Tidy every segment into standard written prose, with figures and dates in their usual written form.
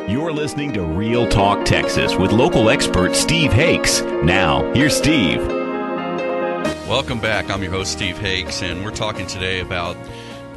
You're listening to Real Talk Texas with local expert Steve Hakes. Now, here's Steve. Welcome back. I'm your host, Steve Hakes, and we're talking today about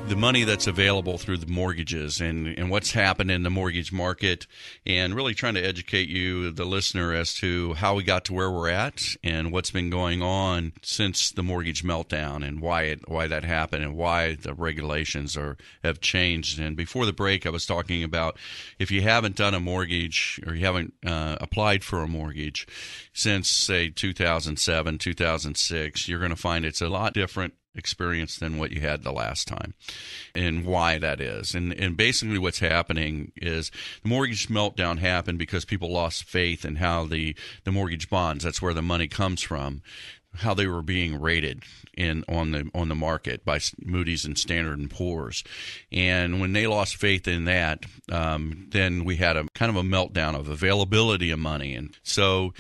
the money that's available through the mortgages and what's happened in the mortgage market, and really trying to educate you, the listener, as to how we got to where we're at and what's been going on since the mortgage meltdown and why that happened and why the regulations have changed. And before the break, I was talking about if you haven't done a mortgage or you haven't applied for a mortgage since, say, 2007, 2006, you're going to find it's a lot different experience than what you had the last time, and why that is. And basically what's happening is the mortgage meltdown happened because people lost faith in how the mortgage bonds, that's where the money comes from, how they were being rated on the market by Moody's and Standard & Poor's. And when they lost faith in that, then we had a kind of a meltdown of availability of money. And so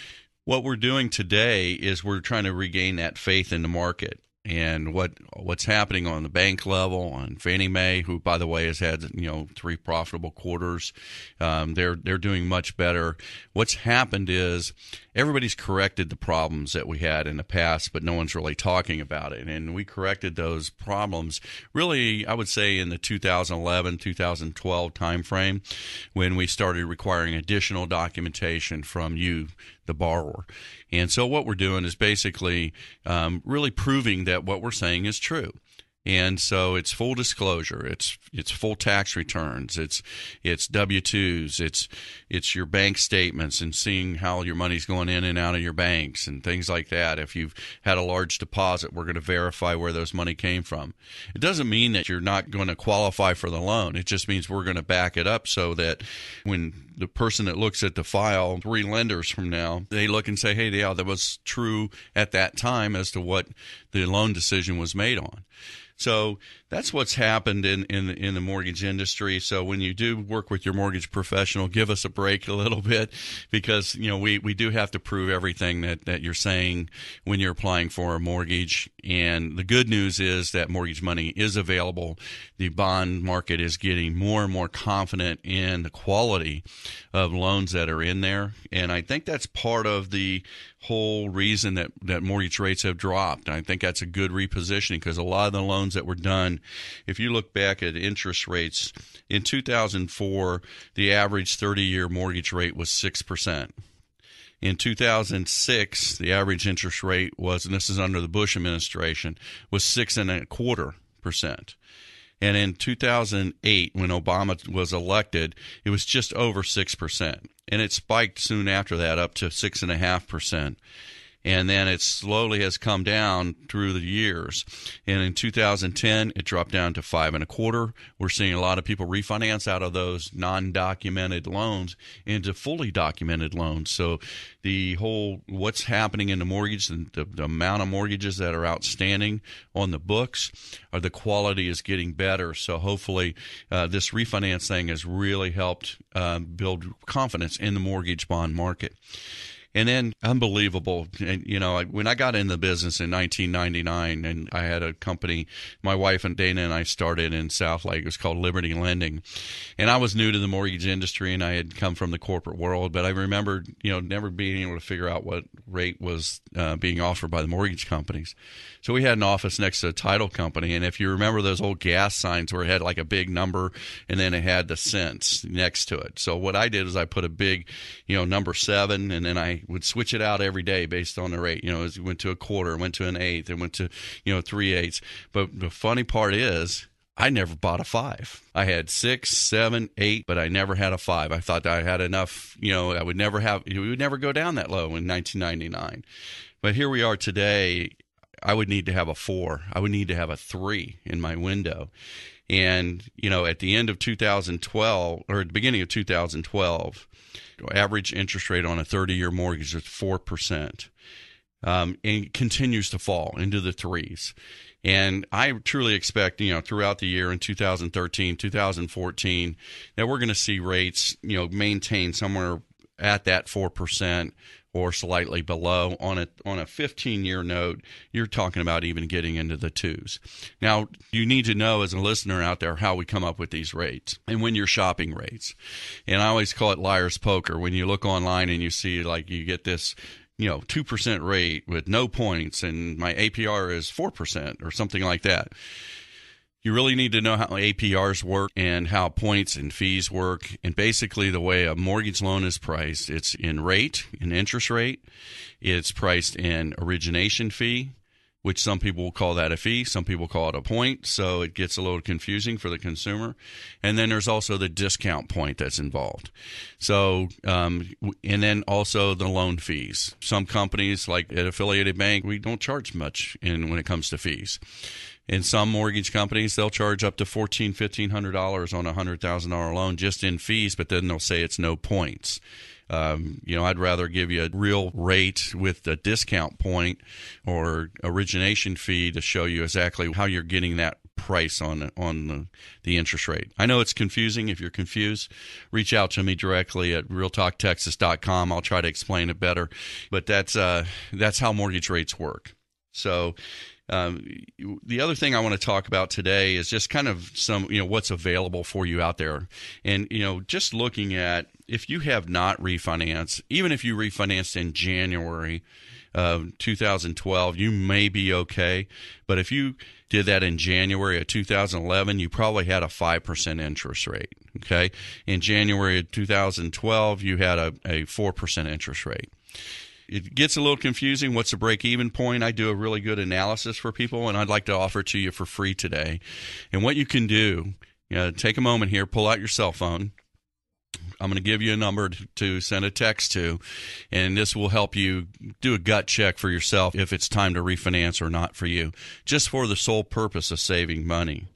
what we're doing today is we're trying to regain that faith in the market. And what's happening on the bank level, on Fannie Mae, who, by the way, has had 3 profitable quarters, they're doing much better. What's happened is everybody's corrected the problems that we had in the past, but no one's really talking about it. And we corrected those problems really, I would say, in the 2011, 2012 timeframe, when we started requiring additional documentation from you, the borrower. And so what we're doing is basically really proving that what we're saying is true. And so it's full disclosure, it's full tax returns, it's W-2s, it's your bank statements and seeing how your money's going in and out of your banks and things like that. If you've had a large deposit, we're going to verify where those money came from. It doesn't mean that you're not going to qualify for the loan. It just means we're going to back it up so that when the person that looks at the file 3 lenders from now, they look and say, hey, yeah, that was true at that time as to what the loan decision was made on. So that's what's happened in the mortgage industry. So when you do work with your mortgage professional, give us a break a little bit, because we do have to prove everything that you're saying when you're applying for a mortgage. And the good news is that mortgage money is available. The bond market is getting more and more confident in the quality of loans that are in there. And I think that's part of the whole reason that mortgage rates have dropped. I think that's a good repositioning, because a lot of the loans that were done, if you look back at interest rates, in 2004, the average 30-year mortgage rate was 6%. In 2006, the average interest rate was, and this is under the Bush administration, was 6.25%. And in 2008, when Obama was elected, it was just over 6%. And it spiked soon after that up to 6.5%. And then it slowly has come down through the years. And in 2010, it dropped down to 5.25. We're seeing a lot of people refinance out of those non-documented loans into fully documented loans. So the whole what's happening in the mortgage, and the amount of mortgages that are outstanding on the books, or the quality is getting better. So hopefully this refinance thing has really helped build confidence in the mortgage bond market. And then unbelievable, and when I got in the business in 1999, and I had a company, my wife and Dana and I started in South Lake. It was called Liberty Lending, and I was new to the mortgage industry, and I had come from the corporate world. But I remember, never being able to figure out what rate was being offered by the mortgage companies. So we had an office next to a title company, and if you remember those old gas signs where it had like a big number, and then it had the cents next to it. So what I did is I put a big, number 7, and then I would switch it out every day based on the rate. As you went to a quarter, went to an eighth, and went to 3/8. But the funny part is, I never bought a 5. I had 6, 7, 8, but I never had a 5. I thought I had enough. We would never go down that low in 1999. But here we are today. I would need to have a 4. I would need to have a 3 in my window. And, at the end of 2012, or at the beginning of 2012, average interest rate on a 30-year mortgage is 4%, and it continues to fall into the 3s. And I truly expect, throughout the year in 2013, 2014, that we're going to see rates, maintain somewhere at that 4% or slightly below. On a 15-year note, you're talking about even getting into the 2s. Now, you need to know as a listener out there how we come up with these rates and when you're shopping rates. And I always call it liar's poker. When you look online and you see, like, you get this 2% rate with no points and my APR is 4% or something like that. You really need to know how APRs work and how points and fees work. And basically the way a mortgage loan is priced, it's in rate, in interest rate. It's priced in origination fee, which some people will call that a fee. Some people call it a point. So it gets a little confusing for the consumer. And then there's also the discount point that's involved. So, and then also the loan fees. Some companies, like at Affiliated Bank, we don't charge much when it comes to fees. In some mortgage companies, they'll charge up to $1,500 on a $100,000 loan just in fees, but then they'll say it's no points. I'd rather give you a real rate with a discount point or origination fee to show you exactly how you're getting that price on the interest rate. I know it's confusing. If you're confused, reach out to me directly at realtalktexas.com. I'll try to explain it better, but that's how mortgage rates work. So the other thing I want to talk about today is just kind of some, what's available for you out there. And, just looking at if you have not refinanced, even if you refinanced in January of 2012, you may be okay. But if you did that in January of 2011, you probably had a 5% interest rate. Okay. In January of 2012, you had a 4% interest rate. It gets a little confusing. What's the break-even point? I do a really good analysis for people, and I'd like to offer it to you for free today. And what you can do, take a moment here, pull out your cell phone. I'm going to give you a number to send a text to, and this will help you do a gut check for yourself if it's time to refinance or not for you, just for the sole purpose of saving money.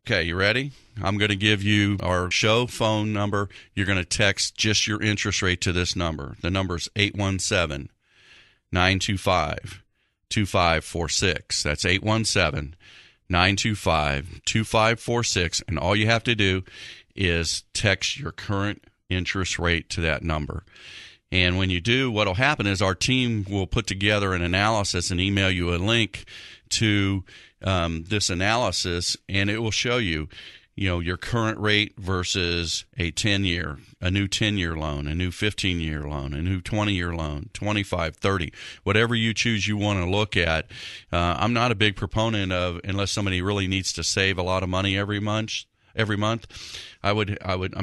Okay, you ready? I'm going to give you our show phone number. You're going to text just your interest rate to this number. The number is 817-925-2546. That's 817-925-2546. And all you have to do is text your current interest rate to that number. And when you do, what will happen is our team will put together an analysis and email you a link to this analysis, and it will show you, your current rate versus a 10-year, a new 10-year loan, a new 15-year loan, a new 20-year loan, 25, 30, whatever you choose you want to look at. I'm not a big proponent of, unless somebody really needs to save a lot of money every month, I'm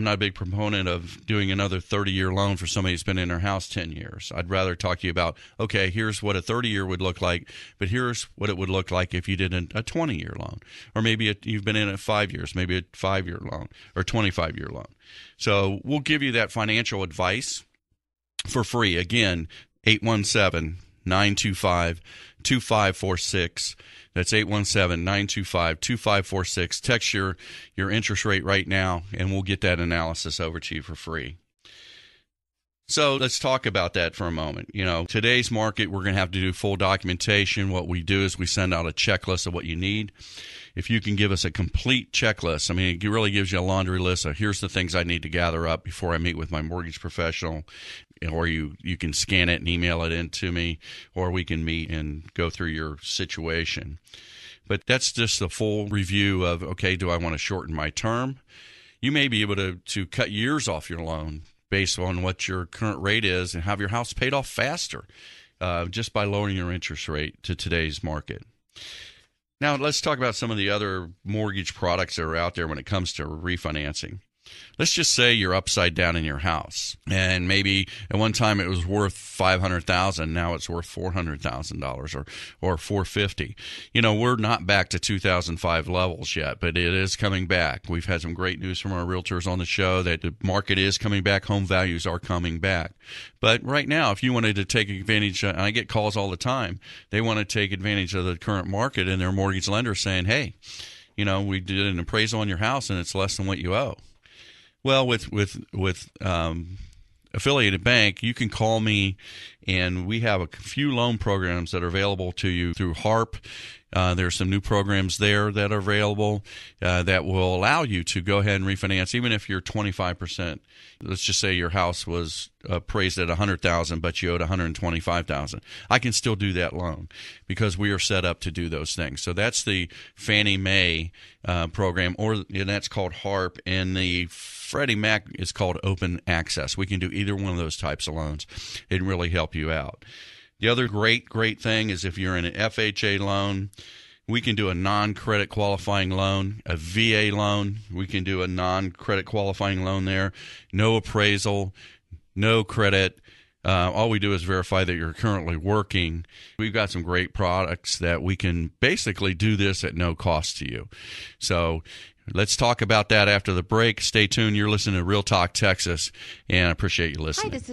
not a big proponent of doing another 30-year loan for somebody who's been in their house 10 years. I'd rather talk to you about, okay, here's what a 30-year would look like, but here's what it would look like if you did a 20-year loan. Or maybe you've been in it 5 years, maybe a 5-year loan or 25-year loan. So we'll give you that financial advice for free. Again, 817-925-2546. That's 817-925-2546. Text your interest rate right now, and we'll get that analysis over to you for free. So let's talk about that for a moment. Today's market, we're going to have to do full documentation. What we do is we send out a checklist of what you need. If you can give us a complete checklist, it really gives you a laundry list of here's the things I need to gather up before I meet with my mortgage professional, or you can scan it and email it in to me, or we can meet and go through your situation. But that's just a full review of, okay, do I want to shorten my term? You may be able to cut years off your loan based on what your current rate is and have your house paid off faster just by lowering your interest rate to today's market. Now, let's talk about some of the other mortgage products that are out there when it comes to refinancing. Let's just say you're upside down in your house, and maybe at one time it was worth $500,000. Now it's worth $400,000 or $450,000. We're not back to 2005 levels yet, but it is coming back. We've had some great news from our realtors on the show that the market is coming back. Home values are coming back. But right now, if you wanted to take advantage, and I get calls all the time, they want to take advantage of the current market, and their mortgage lender saying, hey, we did an appraisal on your house and it's less than what you owe. Well, with Affiliated Bank, you can call me, and we have a few loan programs that are available to you through HARP. There are some new programs there that are available that will allow you to go ahead and refinance, even if you're 25%. Let's just say your house was appraised at $100,000, but you owed $125,000. I can still do that loan because we are set up to do those things. So that's the Fannie Mae program, and that's called HARP, and the Freddie Mac is called Open Access. We can do either one of those types of loans and really help you out. The other great thing is if you're in an FHA loan, we can do a non-credit qualifying loan, a VA loan. We can do a non-credit qualifying loan there. No appraisal, no credit. All we do is verify that you're currently working. We've got some great products that we can basically do this at no cost to you. So let's talk about that after the break. Stay tuned. You're listening to Real Talk Texas, and I appreciate you listening. Hi, this is